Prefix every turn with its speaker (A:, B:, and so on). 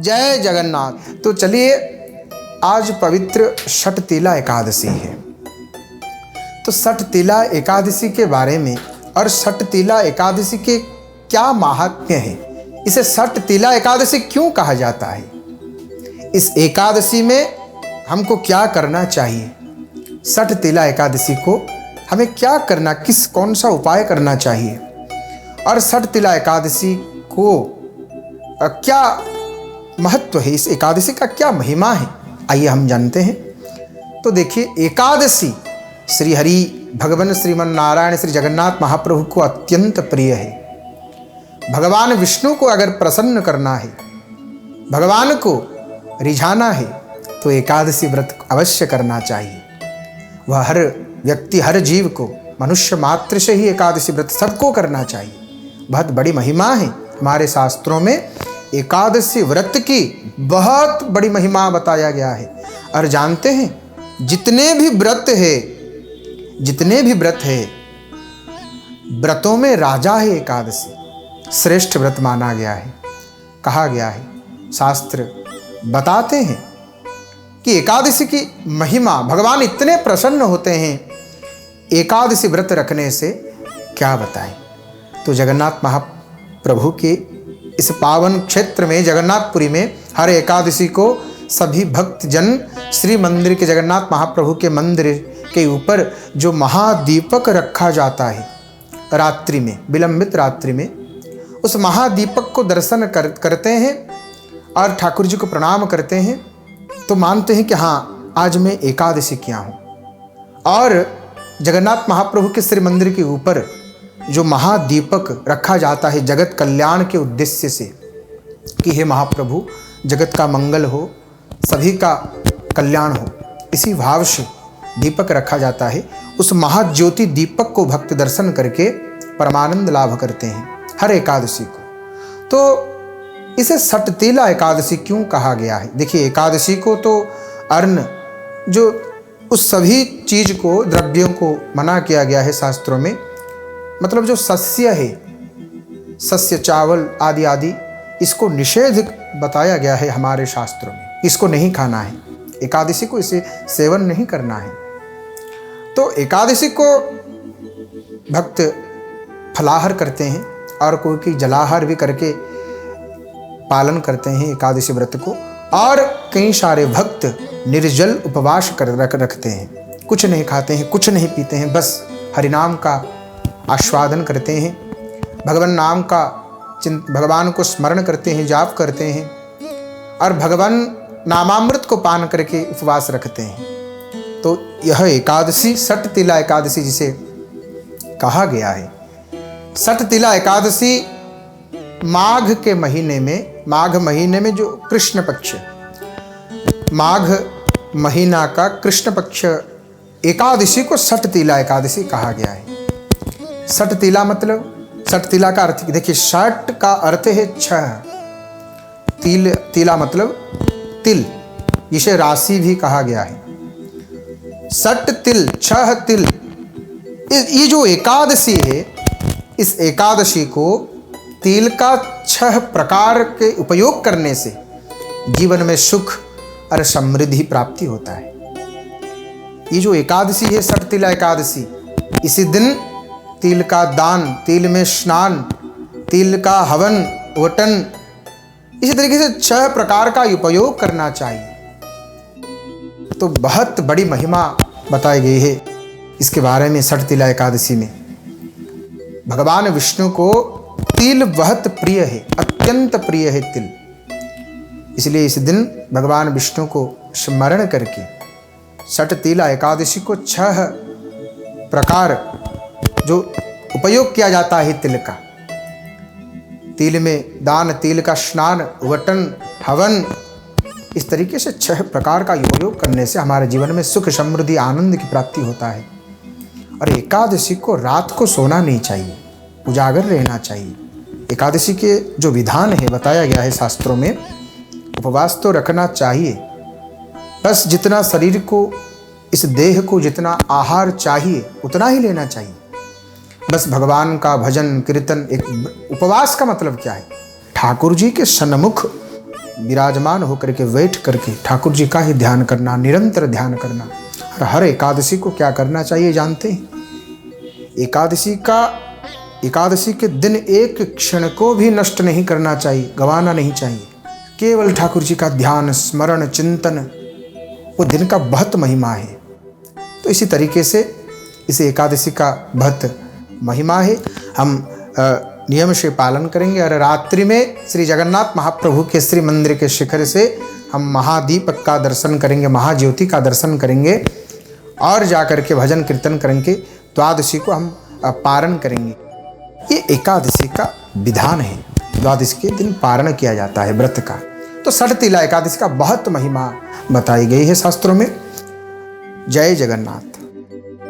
A: जय जगन्नाथ। तो चलिए, आज पवित्र षटतिला एकादशी है। तो षटतिला एकादशी के बारे में और षटतिला एकादशी के क्या महात्म्य है, इसे षटतिला एकादशी क्यों कहा जाता है, इस एकादशी में हमको क्या करना चाहिए, षटतिला एकादशी को हमें क्या करना, कौन सा उपाय करना चाहिए, और षटतिला एकादशी को क्या महत्व है, इस एकादशी का क्या महिमा है, आइए हम जानते हैं। तो देखिए, एकादशी श्री हरि भगवान श्रीमन नारायण श्री जगन्नाथ महाप्रभु को अत्यंत प्रिय है। भगवान विष्णु को अगर प्रसन्न करना है, भगवान को रिझाना है, तो एकादशी व्रत अवश्य करना चाहिए। वह हर व्यक्ति, हर जीव को, मनुष्य मात्र से ही एकादशी व्रत सबको करना चाहिए। बहुत बड़ी महिमा है। हमारे शास्त्रों में एकादशी व्रत की बहुत बड़ी महिमा बताया गया है। और जानते हैं, जितने भी व्रत है, व्रतों में राजा है एकादशी, श्रेष्ठ व्रत माना गया है, कहा गया है। शास्त्र बताते हैं कि एकादशी की महिमा, भगवान इतने प्रसन्न होते हैं एकादशी व्रत रखने से, क्या बताएं। तो जगन्नाथ महाप्रभु के इस पावन क्षेत्र में, जगन्नाथपुरी में, हर एकादशी को सभी भक्तजन श्री मंदिर के, जगन्नाथ महाप्रभु के मंदिर के ऊपर जो महादीपक रखा जाता है रात्रि में, विलंबित रात्रि में, उस महादीपक को दर्शन करते हैं और ठाकुर जी को प्रणाम करते हैं, तो मानते हैं कि हाँ, आज मैं एकादशी किया हूँ। और जगन्नाथ महाप्रभु के श्री मंदिर के ऊपर जो महादीपक रखा जाता है जगत कल्याण के उद्देश्य से, कि हे महाप्रभु, जगत का मंगल हो, सभी का कल्याण हो, इसी भाव से दीपक रखा जाता है। उस महाज्योति दीपक को भक्त दर्शन करके परमानंद लाभ करते हैं हर एकादशी को। तो इसे षटतिला एकादशी क्यों कहा गया है? देखिए, एकादशी को तो अन्न, जो उस सभी चीज को, द्रव्यों को मना किया गया है शास्त्रों में, मतलब जो सस्य है, सस्य, चावल आदि आदि, इसको निषेध बताया गया है हमारे शास्त्रों में। इसको नहीं खाना है, एकादशी को इसे सेवन नहीं करना है। तो एकादशी को भक्त फलाहार करते हैं और कोई जलाहार भी करके पालन करते हैं एकादशी व्रत को। और कई सारे भक्त निर्जल उपवास रखते हैं, कुछ नहीं खाते हैं, कुछ नहीं पीते हैं, बस हरिनाम का आस्वादन करते हैं, भगवान भगवान को स्मरण करते हैं, जाप करते हैं और भगवान नामामृत को पान करके उपवास रखते हैं। तो यह एकादशी षटतिला एकादशी जिसे कहा गया है। षटतिला एकादशी माघ के महीने में, माघ महीने में जो कृष्ण पक्ष, माघ महीना का कृष्ण पक्ष एकादशी को षटतिला एकादशी कहा गया है। षटतिला मतलब, षटतिला का अर्थ देखिए, षट का अर्थ है 6, तिला मतलब तिल, जिसे राशि भी कहा गया है। षट तिल, 6 तिल। ये जो एकादशी है, इस एकादशी को तिल का 6 प्रकार के उपयोग करने से जीवन में सुख और समृद्धि प्राप्ति होता है। ये जो एकादशी है, षटतिला एकादशी, इसी दिन तिल का दान, तिल में स्नान, तिल का हवन, वटन, इसी तरीके से 6 प्रकार का उपयोग करना चाहिए। तो बहुत बड़ी महिमा बताई गई है इसके बारे में। षटतिला एकादशी में भगवान विष्णु को तिल बहुत प्रिय है, अत्यंत प्रिय है तिल। इसलिए इस दिन भगवान विष्णु को स्मरण करके षटतिला एकादशी को 6 प्रकार जो उपयोग किया जाता है तिल का, तिल में दान, तिल का स्नान, वटन, हवन, इस तरीके से 6 प्रकार का उपयोग करने से हमारे जीवन में सुख, समृद्धि, आनंद की प्राप्ति होता है। और एकादशी को रात को सोना नहीं चाहिए, उजागर रहना चाहिए। एकादशी के जो विधान है बताया गया है शास्त्रों में, उपवास तो रखना चाहिए, बस जितना शरीर को, इस देह को जितना आहार चाहिए उतना ही लेना चाहिए। बस भगवान का भजन कीर्तन। एक उपवास का मतलब क्या है? ठाकुर जी के सन्मुख विराजमान होकर के बैठ करके ठाकुर जी का ही ध्यान करना, निरंतर ध्यान करना। और हर एकादशी को क्या करना चाहिए जानते हैं? एकादशी के दिन एक क्षण को भी नष्ट नहीं करना चाहिए, गंवाना नहीं चाहिए। केवल ठाकुर जी का ध्यान, स्मरण, चिंतन, वो दिन का बहुत महिमा है। तो इसी तरीके से इस एकादशी का बहुत महिमा है। हम नियम से पालन करेंगे और रात्रि में श्री जगन्नाथ महाप्रभु के श्री मंदिर के शिखर से हम महादीपक का दर्शन करेंगे, महाज्योति का दर्शन करेंगे और जाकर के भजन कीर्तन करेंगे। द्वादशी को हम पारण करेंगे। ये एकादशी का विधान है, द्वादशी के दिन पारण किया जाता है व्रत का। तो षटतिला एकादशी का बहुत महिमा बताई गई है शास्त्रों में। जय जगन्नाथ।